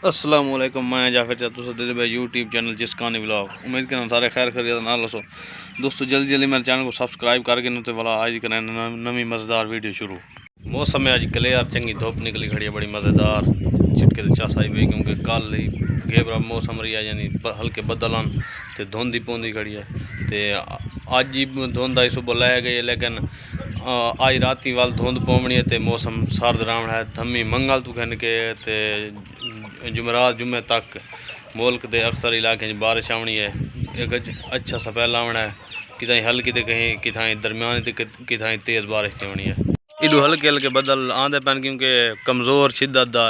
अस्सलाम वालेकुम, मैं जाफर चाहता हूँ भाई यूट्यूब चैनल जिस कहानी व्लॉग। उम्मीद करना सारे खैर खैरियत ना लसो। दोस्तों जल्दी जल्दी मेरे चैनल को सब्सक्राइब करके न तो वाला आज करें नवी मज़ेदार वीडियो शुरू। मौसम में आज क्लियर चंगी धूप निकली खड़ी है, बड़ी मज़ेदार छिटके तो चास आई हुई क्योंकि कल ही घेबरा मौसम रही है, यानी हल्के बदल आन तो धुंध ही पौंदी खड़ी है। तो अज ही धुंध आई सुबह लै गई, लेकिन आज राती वाल धुंध पौनी है तो मौसम सर्द रहना है। धम्मी मंगल तू कहन के जुमेरात जुम्मे तक मुल्क के अक्सर इलाके बारिश आवनी है। एक अच्छा सा पहला आवना है, कितनी हल्की तो कहीं कितनी दरमियानी तो कितनी तेज़ बारिश होनी है। इधर हल्के हल्के बदल आंदे पैन क्योंकि कमज़ोर शिद्दत दा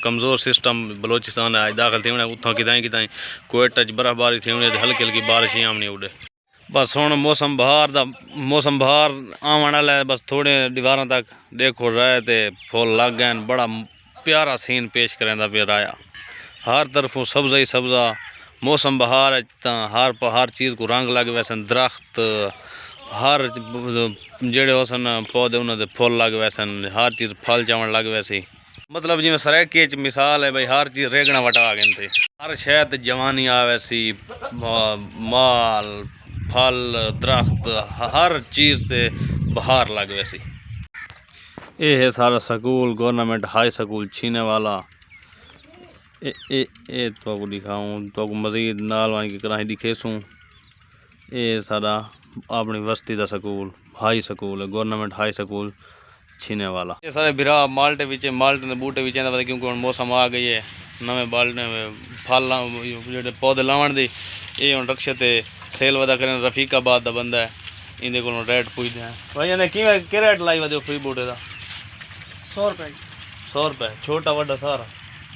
कमज़ोर सिस्टम बलोचिस्तान है दाखिल थी उतना कितनी कितनी कोयटा बर्फबारी थी, हल्की हल्की बारिश ही आमनी उड़े। बस हुण मौसम बहार आवन वाला है, बस थोड़े दीवारों तक देखो रहे तो फुल लग गए। बड़ा प्यारा सीन पेश करेंदा पे राया, हर तरफों सब्जा ही सब्जा। मौसम बहार है तो हर चीज़ को रंग लग वैसन, दरख्त हर जेड़े होसन पौधे उन्होंने फुल लग वैसन, हर चीज़ फल चावन लग वैसी। मतलब जिमें सरेके मिसाल है भाई, हर चीज़ रेगना वटा गए थे, हर शहर जवानी आ वैसी, माल फल दरख्त हर चीज़ से बहार लग वैसी। ये है सारा स्कूल गवर्नमेंट हाई स्कूल छीने वाला। ए तो दिखाऊँ तो मज़ीद नाल वाई की कराही दिखेसूँ। ये सारा अपनी बस्ती का स्कूल हाई स्कूल है, गवर्नमेंट हाई स्कूल छीने वाला। ये सारे बिरा माल्टे बिचे माल्टे ने बूटे बिचे क्योंकि हम मौसम आ गई है नवे बाल्टे फल जो पौधे लावन दी। ये हम रक्शे ते सेल वदा करें। रफीकाबाद का बंदा है, इंदे को रेट पुछते हैं भाई ने कि रेट लाई वे फ्री बूटे का 100 रुपए। 100 रुपए छोटा वड्डा सारा।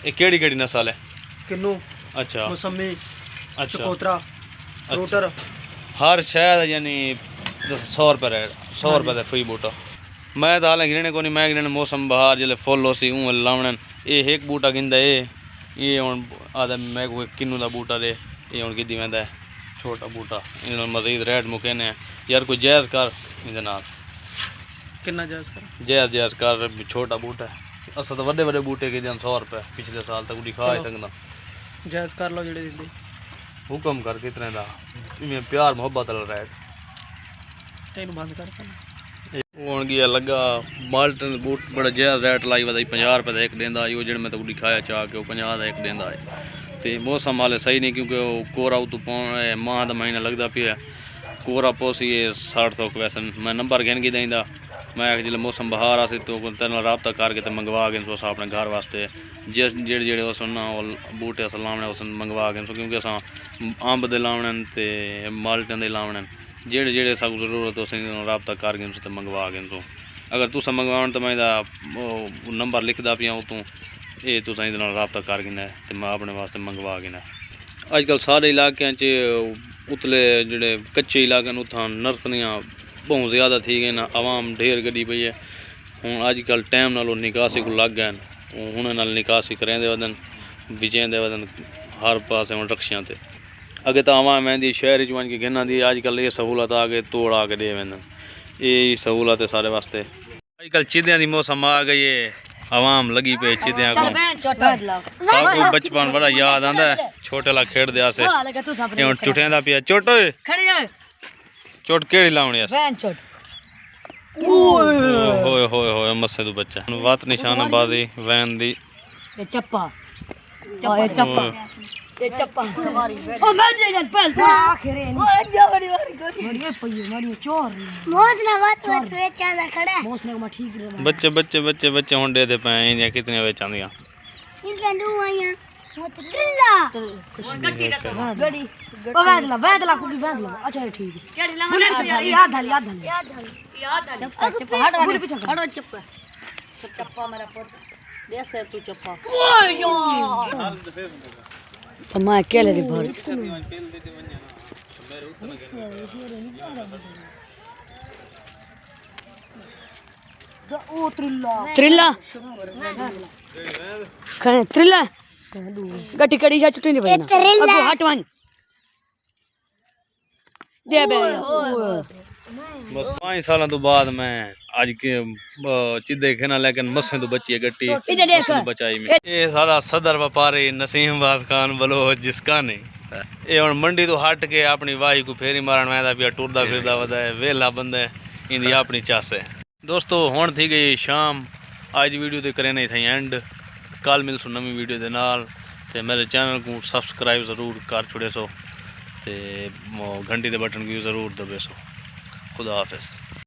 ये केड़ी केड़ी नस्ल है? किन्नू, अच्छा, मौसमी, अच्छा, चकोतरा, फ्रूटर, हर शहर यानी 100 रुपए रेट। 100 रुपए का फ्री बूटा। मैं तो हालें गिने को नहीं, मैं गिने मौसम बहार जिले फुल होसी ऊँ लावण। ये एक बूटा गिंदा ये हुण आदा मैं कोई किन्नू का बूटा दे, ये हुण गिद्दी वेंदा है छोटा बूटा। इन मजीद रेट मुकेने यार कोई जायज़ कर इहदे नाल। कितना जायज़ कर? जायज़ कर, छोटा बूटा है। असा तो वड्डे वड्डे बूटे के 100 रुपए पिछले साल तक दिखा ही सकदा। जायज़ कर लो जेड़े दिंदे। हुक्म कर कितने दा इवें प्यार मोहब्बत वाला रेट। इनू बंद कर हुण गया लगा माल्टन बूट बड़ा जायज़ रेट लाई वदा 50 रुपए का एक देंदा। यो जेड़ मैं तो दिखाया चाह के 50 का एक देंदा है। तो मौसम हाले सही नहीं क्योंकि कोरा उतू माह का महीना लगता पिया कोरा पोसी 60 तक वैसे मैं नंबर गिन की देंदा। मैं जिले मौसम बहार आसी तो तेरे रबता करके तो मंगवा गए सो अपने घर वास्ते जेड़े जेड़े उस बूटे अस लावने उस मंगवा गए सो क्योंकि अस अंब दे लावने ते माल्टन दे लावने जेड़े जेड़े साकू जरूरत उस रबता कर गए तो मंगवा गए सो। अगर तुस मंगवाण तो मैं नंबर लिखदा पिया उतों ये तुस रबता कर गिना तो मैं अपने वास्ते मंगवा गिना। अजकल सारे इलाकों उतले जोड़े कच्चे इलाके उतना नर्सरियाँ बहुत ज़्यादा थी गए ना, आवाम ढेर गड्डी पई है। हूँ अजकल टाइम नालों निकासी को लग गए, हूँ नाल निकासी करेंदे वदन बिचेंदे वदन हर पास हूँ रक्शियाँ ते। अगे तो आवाम वेंदी शहर च के गिना दी, अजकल ये सहूलत आ गई तोड़ आ के दे वेंदन। ये सहूलत है सारे वास्ते। अजकल चिद्दियां दी मौसम आ गई है, आवाम लगी पे चिद्दियां को। सब कोई बचपन बड़ा याद आंदा है, छोटे ला खेड़दे आसे हुण चुटेंदा पिया। चोट चोट केड़ी लावणी है? होए होए होए मस्से तू बच्चा वात निशानाबाजी वैन दी चप्पा ये चप्पा ये चप्पा ओ मैं जे जन पहल तो आखिर ओ जा बड़ी बड़ी पई मारी चोर मौत ना बात वेचा दा खड़ा मौत ने मा ठीक रे। बच्चे बच्चे बच्चे बच्चे हुन दे पे इंडिया कितने बेचांदियां इनके दो आया ट्रिल्ला गड़ी ओ वेदला कुकी वेदला। अच्छा ठीक है केड़ी ला याद हल चप्पा हट पीछे हट चप्पा चप्पा मेरा पुत देसे तू चप्पा ओए यार मैं अकेले दी भर ओ ट्रिल्ला खने ट्रिल्ला गट्टी कड़ी जा चुटी नहीं भाई अगो हटवान दे बे बस 5 साल तो बाद मैं आज के चिदे खेना लेकिन मस्से तो बची है गट्टी तो बचाई में ये सारा सदर व्यापारी नसीम बास खान बलोच जिसका नहीं ये हुन मंडी तो हट के अपनी वाही को फेरी मारन में पिया टुरदा फिरदा वदा है वेला बंदा है इंदी अपनी चास है। दोस्तों हुण थी गई शाम आज वीडियो ते करे नहीं थी एंड कल मिलसू नवी वीडियो दे नाल ते मेरे चैनल को सब्सक्राइब जरूर कर छुड़े सो ते घंटी दे बटन को जरूर दबे सो। खुदा हाफिज़।